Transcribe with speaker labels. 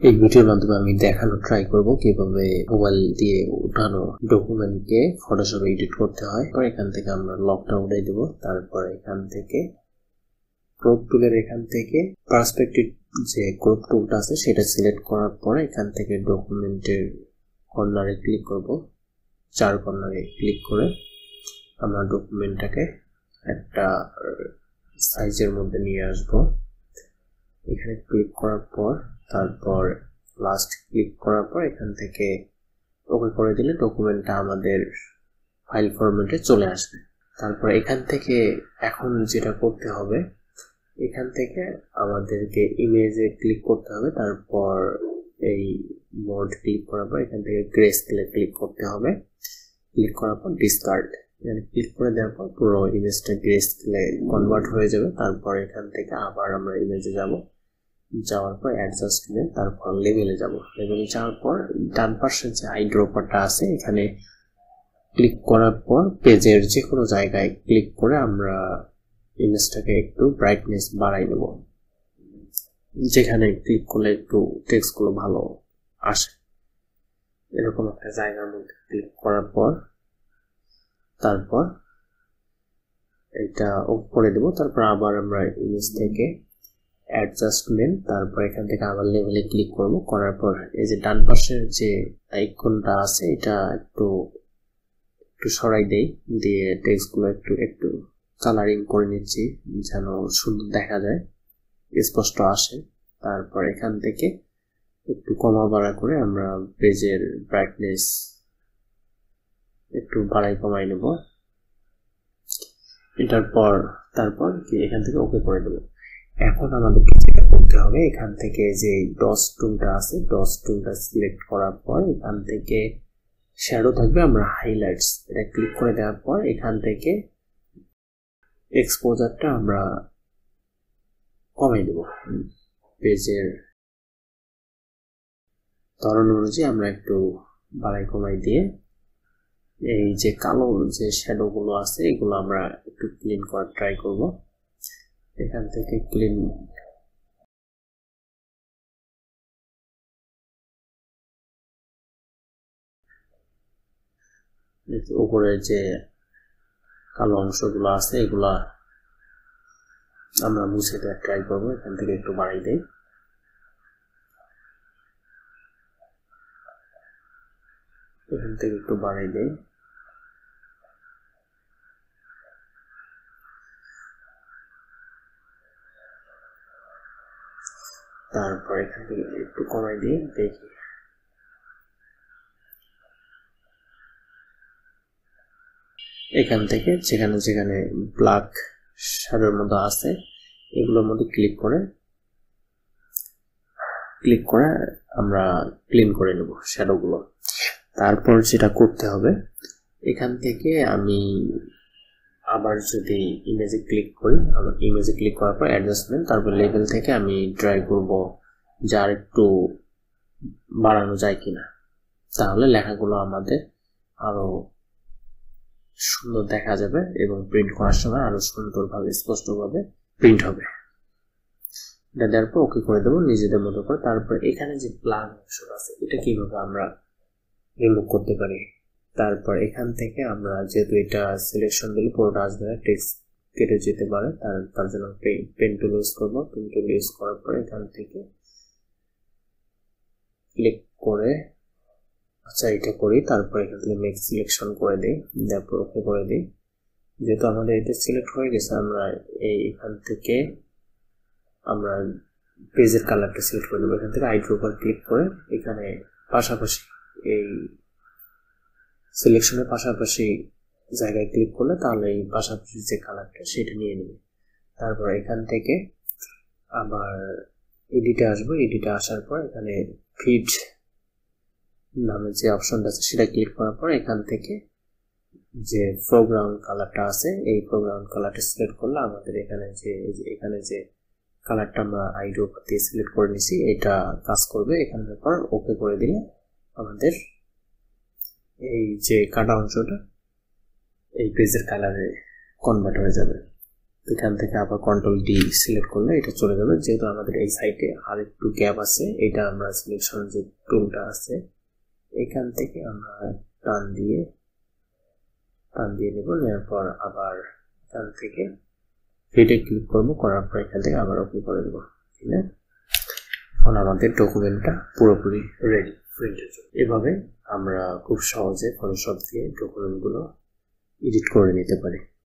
Speaker 1: এই ভিডিওর মাধ্যমে আমি দেখানো ট্রাই করব কিভাবে মোবাইল দিয়ে উঠানো ডকুমেন্টকে ফটোশপে এডিট করতে হয়। এখান থেকে আমরা লকটা উঠাই দেব। তারপর এখান থেকে ক্রপ টুলের এখান থেকে পার্সপেক্টিভ যে ক্রপ টুলটা আছে সেটা সিলেক্ট করার পর এখান থেকে ডকুমেন্টের কর্নারে ক্লিক করব। 4 কর্নারে ক্লিক করে আমরা ডকুমেন্টটাকে একটা সাইজের মধ্যে নিয়ে আসব। এখানে ক্লিক করার পর তারপর লাস্ট ক্লিক করার পর এখান থেকে ওকে করে দিলে ডকুমেন্টটা আমাদের ফাইল ফরম্যাটে চলে আসবে। তারপর এখান থেকে এখন যেটা করতে হবে, এখান থেকে আমাদেরকে ইমেজে ক্লিক করতে হবে। তারপর এই মোড ক্লিক করার পর এখান থেকে গ্রে স্কেলে ক্লিক করতে হবে। ক্লিক করার পর ডিসকার্ড এখানে ক্লিক করে দেওয়ার পর পুরো ইমেজটা গ্রে স্কেলে কনভার্ট হয়ে যাবে। তারপর এখান থেকে আবার আমরা ইমেজে যাওয়ার পর অ্যাডজাস্টমেন্ট, তারপর লেভেলে যাব। লেভেলে যাওয়ার পর ডান পাশে যে আইড্রপারটা আছে এখানে ক্লিক করার পর পেজের যে কোনো জায়গায় ক্লিক করে আমরা ইমেজটাকে একটু ব্রাইটনেস বাড়াই নেব। যেখানে ক্লিক করলে একটু টেক্সটগুলো ভালো আসে এরকম একটা জায়গার মধ্যে ক্লিক করার পর তারপর এটা অফ করে দেব। তারপর আবার আমরা ইমেজ থেকে অ্যাডজাস্টমেন্ট, তারপর এখান থেকে আবার লেভেলে ক্লিক করব। করার পর এই যে ডান পাশের যে আইকনটা আছে এটা একটু সরাই দেই, দিয়ে টেক্সটগুলো একটু কালারিং করে নিচ্ছি যেন সুন্দর দেখা যায়, স্পষ্ট আসে। তারপর এখান থেকে একটু কমা বাড়া করে আমরা পেজের ব্রাইটনেস একটু বাড়াই কমাই নেব। এটার পর তারপর কি এখান থেকে ওকে করে দেব। এখন আমাদেরকে যেটা করতে হবে, এখান থেকে যে ডস টুলটা আছে ডস টুলটা সিলেক্ট করার পর এখান থেকে শ্যাডো থাকবে, আমরা হাইলাইটস এটা ক্লিক করে দেওয়ার পর এখান থেকে এক্সপোজারটা আমরা কমাই দেব। পেজের ধরন অনুযায়ী আমরা একটু বাড়াই কমাই দিয়ে এই যে কালো যে শ্যাডো গুলো আছে এগুলো আমরা একটু ক্লিন করার ট্রাই করব। এখান থেকে ক্লিন উপরে যে কালো অংশগুলো আছে এগুলা আমরা মুছে দেওয়ার ট্রাই করবো। এখান থেকে একটু বাড়াই দেই। এখান থেকে একটু বাড়াই দেই। তারপর এখান থেকে একটু কমাই দিয়ে দেখি। এখান থেকে যেখানে যেখানে ব্ল্যাক শ্যাডোর মধ্যে আছে এগুলোর মধ্যে ক্লিক করে আমরা ক্লিন করে নেব শ্যাডোগুলো। তারপর যেটা করতে হবে, এখান থেকে আমি আবার যদি ইমেজে ক্লিক করি, ইমেজে ক্লিক করার পর অ্যাডজাস্টমেন্ট, তারপর লেভেল থেকে আমি ট্রাই করব যে আর একটু বাড়ানো যায় কিনা, তাহলে লেখাগুলো আমাদের আরো সুন্দর দেখা যাবে এবং প্রিন্ট করার সময় আরো সুন্দরভাবে স্পষ্টভাবে প্রিন্ট হবে। এটা দেওয়ার পর ওকে করে দেবো নিজেদের মতো করে। তারপর এখানে যে প্লাগ অপশন আছে এটা কিভাবে আমরা রিমুভ করতে পারি, তারপর এখান থেকে আমরা যেহেতু এটা সিলেকশন দিলে পুরোটা আসবে না, টেক্সট কেটে যেতে পারে, তার জন্য পেন টুল ইউজ করবো। পেন টুল ইউজ করার পর এখান থেকে ক্লিক করে আচ্ছা এটা করি, তারপর এখান থেকে মেক সিলেকশন করে দিই, তারপর ওকে করে দিই। যেহেতু আমাদের এটা সিলেক্ট হয়ে গেছে, আমরা এখান থেকে আমরা পেজের কালারটা সিলেক্ট করে দেবো। এখান থেকে আইড্রপার ক্লিক করে এখানে পাশাপাশি এই সিলেকশনের পাশাপাশি জায়গায় ক্লিক করলে তাহলে এই পাশাপাশি যে কালারটা সেটা নিয়ে নেবে। তারপর এখান থেকে আবার এডিটে আসবো। এডিটে আসার পর এখানে ফিড নামে যে অপশনটা আছে সেটা ক্লিক করার পর এখান থেকে যে ফোরগ্রাউন্ড কালারটা আছে এই ফোরগ্রাউন্ড কালারটা সিলেক্ট করলে আমাদের এখানে যে কালারটা আমরা আইড্রপার দিয়ে সিলেক্ট করে নিছি এটা কাজ করবে। এখানের পর ওকে করে দিলে আমাদের এই যে কাটা অংশটা এই পেজের কালারে কনভার্ট হয়ে যাবে। এখান থেকে আবার কন্ট্রোল ডি সিলেক্ট করলে এটা চলে যাবে। যেহেতু আমাদের এই সাইডে আর একটু গ্যাপ আছে, এটা আমরা সিলেকশন যে টুলটা আছে এখান থেকে আমরা টান দিয়ে নেব। নেওয়ার পর আবার এখান থেকে ফিটে ক্লিক করব, করার পর এখান থেকে আবার ওকে করে দেবো। ঠিক আছে, এখন আমাদের ডকুমেন্টটা পুরোপুরি রেডি প্রিন্টের জন্য। এভাবে আমরা খুব সহজে ফটোশপ দিয়ে ডকুমেন্টগুলো এডিট করে নিতে পারি।